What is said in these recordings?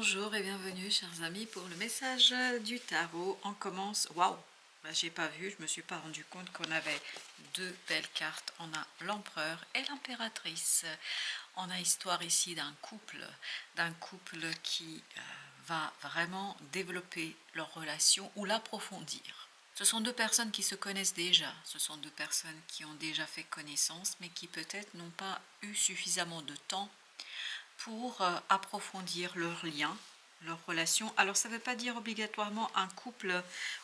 Bonjour et bienvenue chers amis pour le message du tarot. On commence, waouh, j'ai pas vu, je me suis pas rendu compte qu'on avait deux belles cartes. On a l'empereur et l'impératrice. On a histoire ici d'un couple qui va vraiment développer leur relation ou l'approfondir. Ce sont deux personnes qui se connaissent déjà, ce sont deux personnes qui ont déjà fait connaissance mais qui peut-être n'ont pas eu suffisamment de temps pour approfondir leur lien, leur relation. Alors ça ne veut pas dire obligatoirement un couple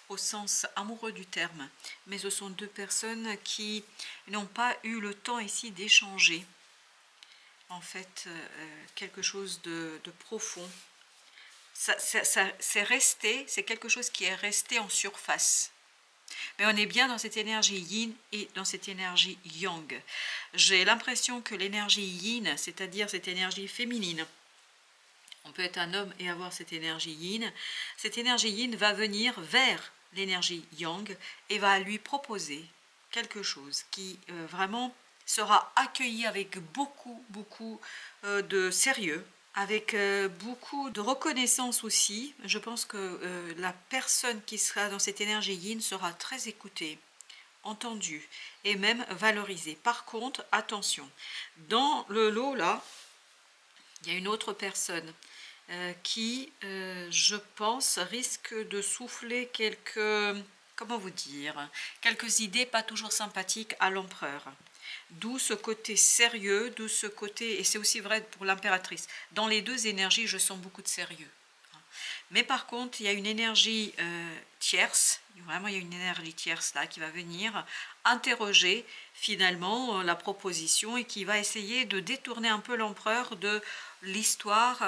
au sens amoureux du terme, mais ce sont deux personnes qui n'ont pas eu le temps ici d'échanger en fait quelque chose de profond. C'est resté, c'est quelque chose qui est resté en surface. Mais on est bien dans cette énergie yin et dans cette énergie yang. J'ai l'impression que l'énergie yin, c'est-à-dire cette énergie féminine, on peut être un homme et avoir cette énergie yin. Cette énergie yin va venir vers l'énergie yang et va lui proposer quelque chose qui vraiment sera accueilli avec beaucoup de sérieux, avec beaucoup de reconnaissance aussi. Je pense que la personne qui sera dans cette énergie yin sera très écoutée, entendue et même valorisée. Par contre, attention, dans le lot là, il y a une autre personne qui, je pense, risque de souffler quelques, comment vous dire, quelques idées pas toujours sympathiques à l'empereur. D'où ce côté sérieux, d'où ce côté, et c'est aussi vrai pour l'impératrice. Dans les deux énergies, je sens beaucoup de sérieux. Mais par contre, il y a une énergie tierce, vraiment il y a une énergie tierce là qui va venir interroger finalement la proposition et qui va essayer de détourner un peu l'empereur de l'histoire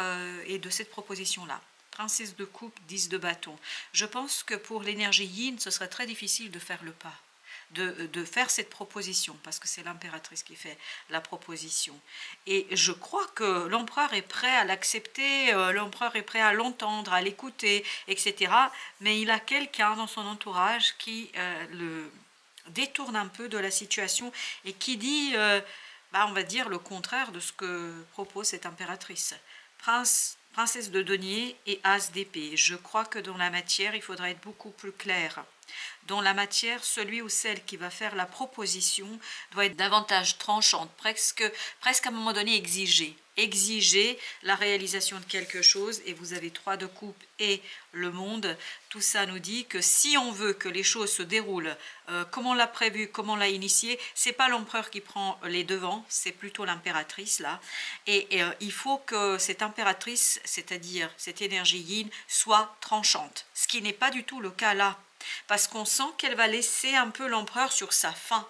et de cette proposition-là. Princesse de coupe, 10 de bâton. Je pense que pour l'énergie yin, ce serait très difficile de faire le pas. De faire cette proposition, parce que c'est l'impératrice qui fait la proposition. Et je crois que l'empereur est prêt à l'accepter, l'empereur est prêt à l'entendre, à l'écouter, etc. Mais il a quelqu'un dans son entourage qui le détourne un peu de la situation et qui dit, on va dire, le contraire de ce que propose cette impératrice. Princesse de denier et as d'épée. Je crois que dans la matière, il faudra être beaucoup plus clair. Dans la matière, celui ou celle qui va faire la proposition doit être davantage tranchante, presque à un moment donné exiger la réalisation de quelque chose. Et vous avez 3 de coupe et le monde. Tout ça nous dit que si on veut que les choses se déroulent comme on l'a prévu, comme on l'a initié, c'est pas l'empereur qui prend les devants, c'est plutôt l'impératrice là. Et il faut que cette impératrice, c'est-à-dire cette énergie yin, soit tranchante, ce qui n'est pas du tout le cas là. Parce qu'on sent qu'elle va laisser un peu l'empereur sur sa faim.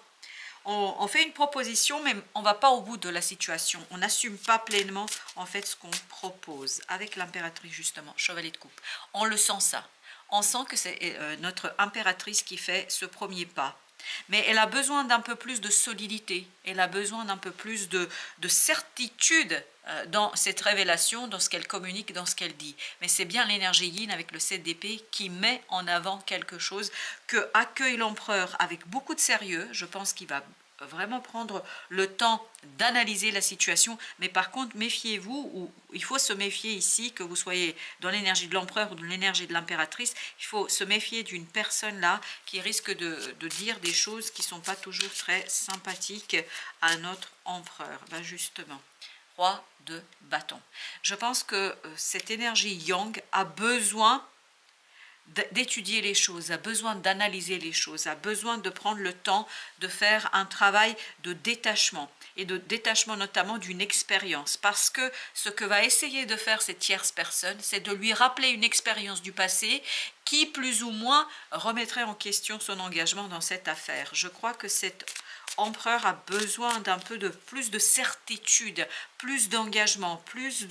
On fait une proposition, mais on ne va pas au bout de la situation. On n'assume pas pleinement en fait ce qu'on propose. Avec l'impératrice justement, chevalier de coupe. On le sent ça. On sent que c'est notre impératrice qui fait ce premier pas. Mais elle a besoin d'un peu plus de solidité, elle a besoin d'un peu plus de certitude dans cette révélation, dans ce qu'elle communique, dans ce qu'elle dit. Mais c'est bien l'énergie yin avec le 7 d'épée qui met en avant quelque chose que accueille l'empereur avec beaucoup de sérieux. Je pense qu'il va vraiment prendre le temps d'analyser la situation, mais par contre méfiez-vous, ou il faut se méfier ici, que vous soyez dans l'énergie de l'empereur ou dans l'énergie de l'impératrice, il faut se méfier d'une personne là qui risque de dire des choses qui ne sont pas toujours très sympathiques à notre empereur. Ben justement, roi de bâton. Je pense que cette énergie yang a besoin d'étudier les choses, a besoin d'analyser les choses, a besoin de prendre le temps de faire un travail de détachement, et de détachement notamment d'une expérience, parce que ce que va essayer de faire cette tierce personne, c'est de lui rappeler une expérience du passé qui plus ou moins remettrait en question son engagement dans cette affaire. Je crois que cet empereur a besoin d'un peu de plus de certitude, plus d'engagement, plus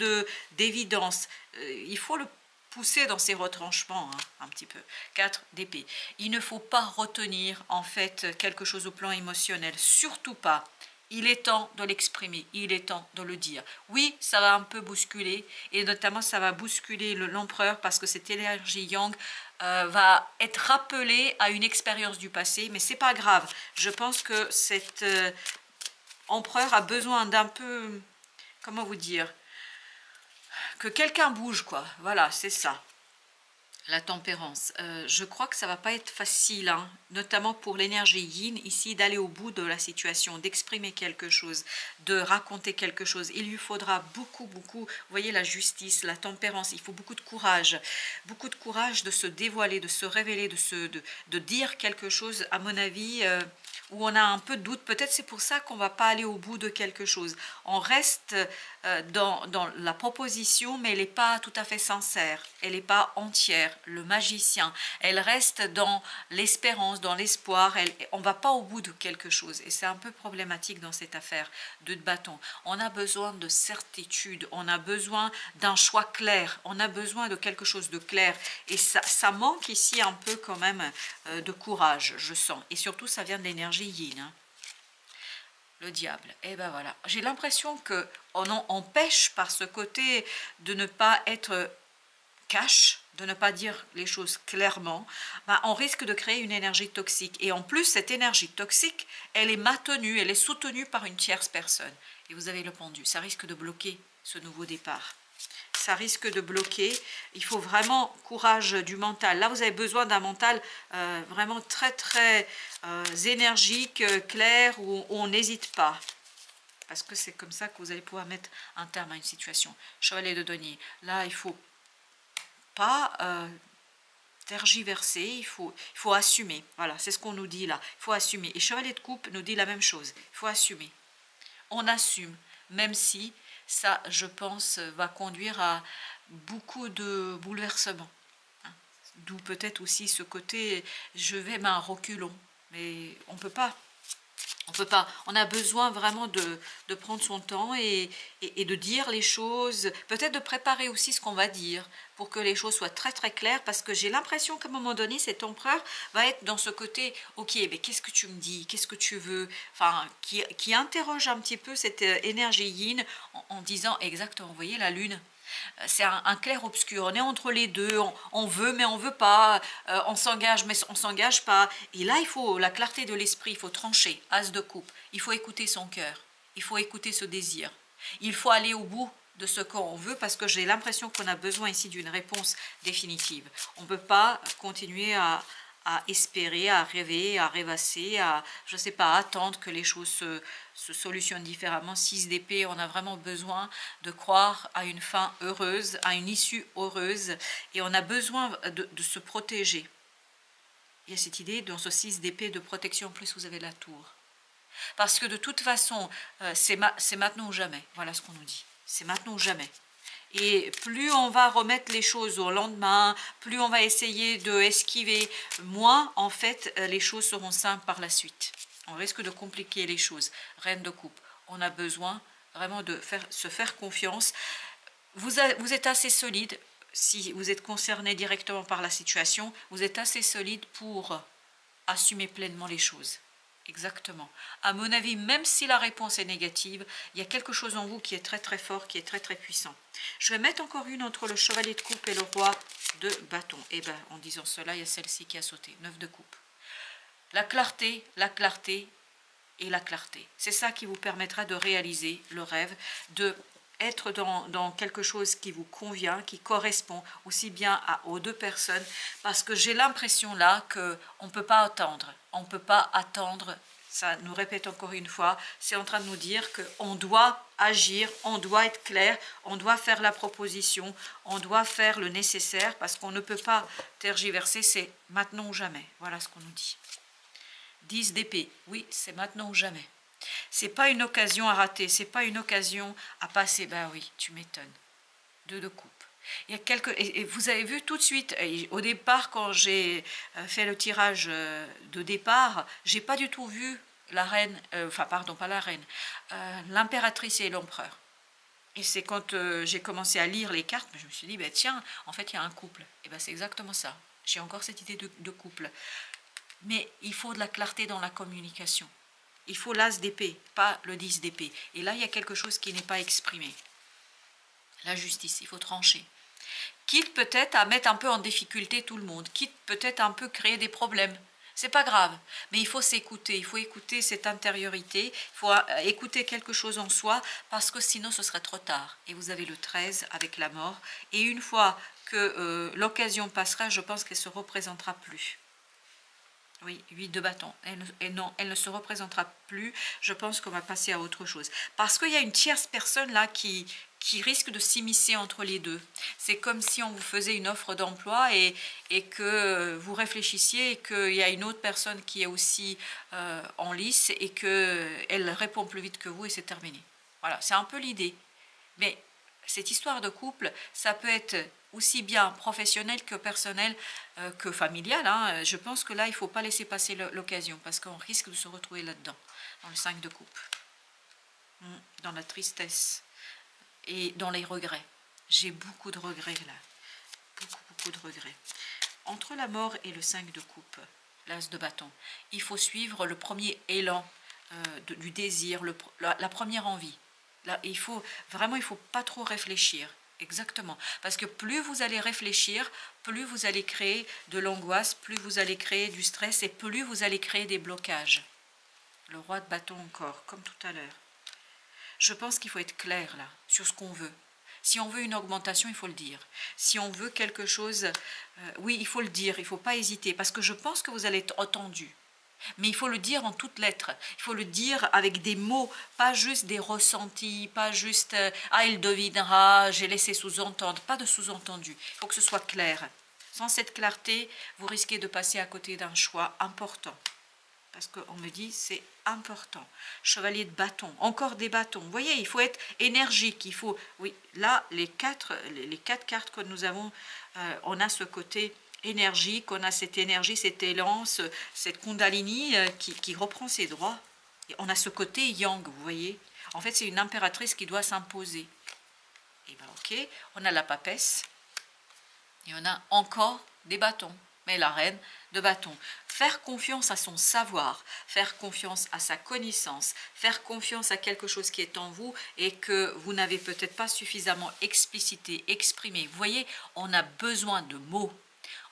d'évidence. Il faut le pousser dans ses retranchements, hein, un petit peu. 4 d'épée. Il ne faut pas retenir en fait quelque chose au plan émotionnel, surtout pas. Il est temps de l'exprimer, il est temps de le dire. Oui, ça va un peu bousculer, et notamment ça va bousculer l'empereur parce que cette énergie yang va être rappelée à une expérience du passé, mais c'est pas grave. Je pense que cet empereur a besoin d'un peu, comment vous dire, que quelqu'un bouge, quoi. Voilà, c'est ça. La tempérance. Je crois que ça va pas être facile, hein, notamment pour l'énergie yin, ici, d'aller au bout de la situation, d'exprimer quelque chose, de raconter quelque chose. Il lui faudra beaucoup, beaucoup, vous voyez, la justice, la tempérance, il faut beaucoup de courage de se dévoiler, de se révéler, de dire quelque chose, à mon avis, où on a un peu de doute. Peut-être c'est pour ça qu'on ne va pas aller au bout de quelque chose. On reste dans la proposition, mais elle n'est pas tout à fait sincère, elle n'est pas entière. Le magicien, elle reste dans l'espérance, dans l'espoir, on ne va pas au bout de quelque chose. Et c'est un peu problématique dans cette affaire de bâton. On a besoin de certitude, on a besoin d'un choix clair, on a besoin de quelque chose de clair. Et ça manque ici un peu quand même de courage, je sens. Et surtout, ça vient de l'énergie yin, hein. Le diable, et ben voilà. J'ai l'impression qu'on pêche par ce côté de ne pas être cash, de ne pas dire les choses clairement, ben on risque de créer une énergie toxique. Et en plus, cette énergie toxique, elle est maintenue, elle est soutenue par une tierce personne. Et vous avez le pendu, ça risque de bloquer ce nouveau départ. Ça risque de bloquer. Il faut vraiment courage du mental. Là, vous avez besoin d'un mental vraiment très, très énergique, clair, où on n'hésite pas. Parce que c'est comme ça que vous allez pouvoir mettre un terme à une situation. Chevalier de denier. Là, il ne faut pas tergiverser, il faut assumer. Voilà, c'est ce qu'on nous dit là. Il faut assumer. Et Chevalier de coupe nous dit la même chose. Il faut assumer. On assume, même si ça, je pense, va conduire à beaucoup de bouleversements. D'où peut-être aussi ce côté, je vais mais un reculon. Mais on ne peut pas. On peut pas. On a besoin vraiment de prendre son temps et de dire les choses, peut-être de préparer aussi ce qu'on va dire pour que les choses soient très très claires, parce que j'ai l'impression qu'à un moment donné, cet empereur va être dans ce côté, ok, mais qu'est-ce que tu me dis, qu'est-ce que tu veux, enfin, qui interroge un petit peu cette énergie yin en disant exactement, vous voyez la lune, c'est un clair-obscur, on est entre les deux, on veut mais on veut pas, on s'engage mais on s'engage pas. Et là, il faut la clarté de l'esprit, il faut trancher, as de coupe, il faut écouter son cœur, il faut écouter ce désir, il faut aller au bout de ce qu'on veut, parce que j'ai l'impression qu'on a besoin ici d'une réponse définitive. On ne peut pas continuer à espérer, à rêver, à rêvasser, à, je ne sais pas, attendre que les choses se solutionnent différemment. 6 d'épée, on a vraiment besoin de croire à une fin heureuse, à une issue heureuse, et on a besoin de se protéger. Il y a cette idée dans ce 6 d'épée de protection, en plus vous avez la tour. Parce que de toute façon, c'est maintenant ou jamais, voilà ce qu'on nous dit, c'est maintenant ou jamais. Et plus on va remettre les choses au lendemain, plus on va essayer de esquiver, moins en fait les choses seront simples par la suite. On risque de compliquer les choses. Reine de coupe, on a besoin vraiment de se faire confiance. Vous êtes assez solide, si vous êtes concerné directement par la situation, vous êtes assez solide pour assumer pleinement les choses. Exactement. À mon avis, même si la réponse est négative, il y a quelque chose en vous qui est très très fort, qui est très très puissant. Je vais mettre encore une entre le chevalier de coupe et le roi de bâton. Et bien, en disant cela, il y a celle-ci qui a sauté. 9 de coupe. La clarté et la clarté. C'est ça qui vous permettra de réaliser le rêve, de être dans quelque chose qui vous convient, qui correspond aussi bien aux deux personnes, parce que j'ai l'impression là qu'on ne peut pas attendre, on ne peut pas attendre, ça nous répète encore une fois, c'est en train de nous dire qu'on doit agir, on doit être clair, on doit faire la proposition, on doit faire le nécessaire, parce qu'on ne peut pas tergiverser, c'est maintenant ou jamais, voilà ce qu'on nous dit. 10 d'épée, oui, c'est maintenant ou jamais. C'est pas une occasion à rater, c'est pas une occasion à passer. Ben oui, tu m'étonnes. 2 de coupe. Il y a et vous avez vu tout de suite, au départ, quand j'ai fait le tirage de départ, j'ai pas du tout vu la reine, enfin pardon, pas la reine, l'impératrice et l'empereur. Et c'est quand j'ai commencé à lire les cartes, je me suis dit, ben tiens, en fait, il y a un couple. Et ben c'est exactement ça. J'ai encore cette idée de couple. Mais il faut de la clarté dans la communication. Il faut l'as d'épée, pas le 10 d'épée. Et là, il y a quelque chose qui n'est pas exprimé. La justice, il faut trancher. Quitte peut-être à mettre un peu en difficulté tout le monde, quitte peut-être un peu créer des problèmes. C'est pas grave, mais il faut s'écouter, il faut écouter cette intériorité, il faut écouter quelque chose en soi, parce que sinon ce serait trop tard. Et vous avez le 13 avec la mort, et une fois que l'occasion passera, je pense qu'elle ne se représentera plus. Oui, 8 de bâton. Elle ne se représentera plus. Je pense qu'on va passer à autre chose. Parce qu'il y a une tierce personne là qui risque de s'immiscer entre les deux. C'est comme si on vous faisait une offre d'emploi et que vous réfléchissiez et qu'il y a une autre personne qui est aussi en lice et qu'elle répond plus vite que vous et c'est terminé. Voilà, c'est un peu l'idée. Mais cette histoire de couple, ça peut être aussi bien professionnel que personnel que familial. Hein. Je pense que là, il ne faut pas laisser passer l'occasion parce qu'on risque de se retrouver là-dedans, dans le 5 de coupe, dans la tristesse et dans les regrets. J'ai beaucoup de regrets là, beaucoup de regrets. Entre la mort et le 5 de coupe, l'as de bâton, il faut suivre le premier élan du désir, la première envie. Là, il faut pas trop réfléchir. Exactement. Parce que plus vous allez réfléchir, plus vous allez créer de l'angoisse, plus vous allez créer du stress et plus vous allez créer des blocages. Le roi de bâton encore, comme tout à l'heure. Je pense qu'il faut être clair là, sur ce qu'on veut. Si on veut une augmentation, il faut le dire. Si on veut quelque chose, oui, il faut le dire, il ne faut pas hésiter. Parce que je pense que vous allez être entendu. Mais il faut le dire en toutes lettres, il faut le dire avec des mots, pas juste des ressentis, pas juste « ah, il devinera, j'ai laissé sous-entendre », pas de sous-entendu, il faut que ce soit clair. Sans cette clarté, vous risquez de passer à côté d'un choix important. Parce qu'on me dit c'est important. Chevalier de bâton, encore des bâtons. Vous voyez, il faut être énergique, il faut… Oui, là, les quatre cartes que nous avons, on a ce côté… énergique, on a cette énergie, cet élan, cette kundalini qui reprend ses droits. Et on a ce côté yang, vous voyez. En fait, c'est une impératrice qui doit s'imposer. Et bien, ok, on a la papesse et on a encore des bâtons. Mais la reine de bâtons. Faire confiance à son savoir, faire confiance à sa connaissance, faire confiance à quelque chose qui est en vous et que vous n'avez peut-être pas suffisamment explicité, exprimé. Vous voyez, on a besoin de mots.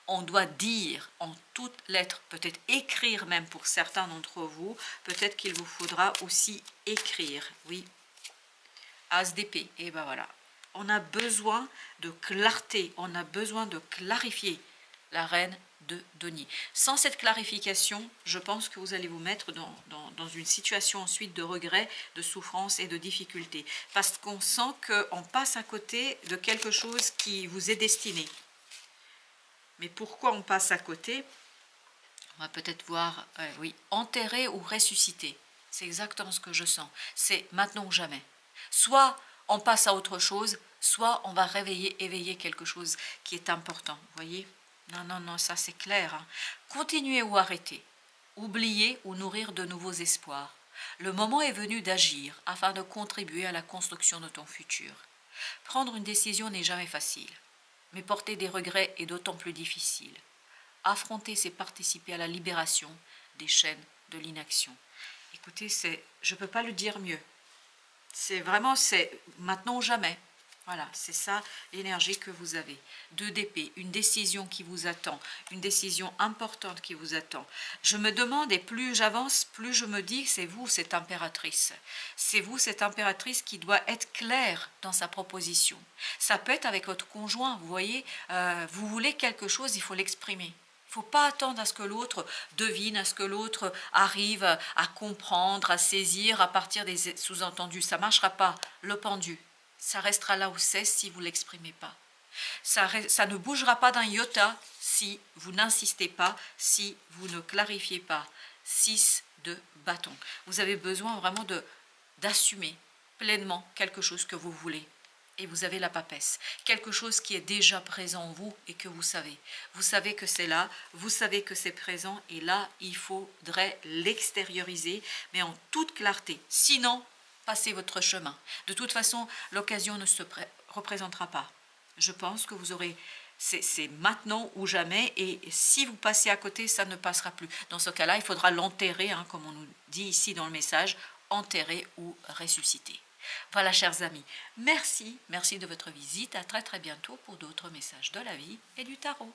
On doit dire en toutes lettres, peut-être écrire même pour certains d'entre vous, peut-être qu'il vous faudra aussi écrire, oui. As d'épée, et ben voilà. On a besoin de clarté, on a besoin de clarifier la reine de denier. Sans cette clarification, je pense que vous allez vous mettre dans une situation ensuite de regret, de souffrance et de difficulté. Parce qu'on sent qu'on passe à côté de quelque chose qui vous est destiné. Mais pourquoi on passe à côté? On va peut-être voir, oui, enterrer ou ressusciter. C'est exactement ce que je sens. C'est maintenant ou jamais. Soit on passe à autre chose, soit on va éveiller quelque chose qui est important. Vous voyez? Non, non, non, ça c'est clair. Hein. Continuer ou arrêter. Oublier ou nourrir de nouveaux espoirs. Le moment est venu d'agir afin de contribuer à la construction de ton futur. Prendre une décision n'est jamais facile. Mais porter des regrets est d'autant plus difficile. Affronter, c'est participer à la libération des chaînes de l'inaction. Écoutez, je ne peux pas le dire mieux. C'est vraiment, c'est maintenant ou jamais. Voilà, c'est ça l'énergie que vous avez. 2 d'épée, une décision qui vous attend, une décision importante qui vous attend. Je me demande, et plus j'avance, plus je me dis, c'est vous cette impératrice. C'est vous cette impératrice qui doit être claire dans sa proposition. Ça peut être avec votre conjoint, vous voyez, vous voulez quelque chose, il faut l'exprimer. Il ne faut pas attendre à ce que l'autre devine, à ce que l'autre arrive à comprendre, à saisir à partir des sous-entendus. Ça ne marchera pas, le pendu. Ça restera là où c'est si vous ne l'exprimez pas. Ça ne bougera pas d'un iota si vous n'insistez pas, si vous ne clarifiez pas. 6 de bâton. Vous avez besoin vraiment d'assumer pleinement quelque chose que vous voulez. Et vous avez la papesse. Quelque chose qui est déjà présent en vous et que vous savez. Vous savez que c'est là, vous savez que c'est présent et là, il faudrait l'extérioriser, mais en toute clarté. Sinon, passez votre chemin. De toute façon, l'occasion ne se représentera pas. Je pense que vous aurez, c'est maintenant ou jamais, et si vous passez à côté, ça ne passera plus. Dans ce cas-là, il faudra l'enterrer, hein, comme on nous dit ici dans le message, enterrer ou ressusciter. Voilà, chers amis, merci de votre visite. À très très bientôt pour d'autres messages de la vie et du tarot.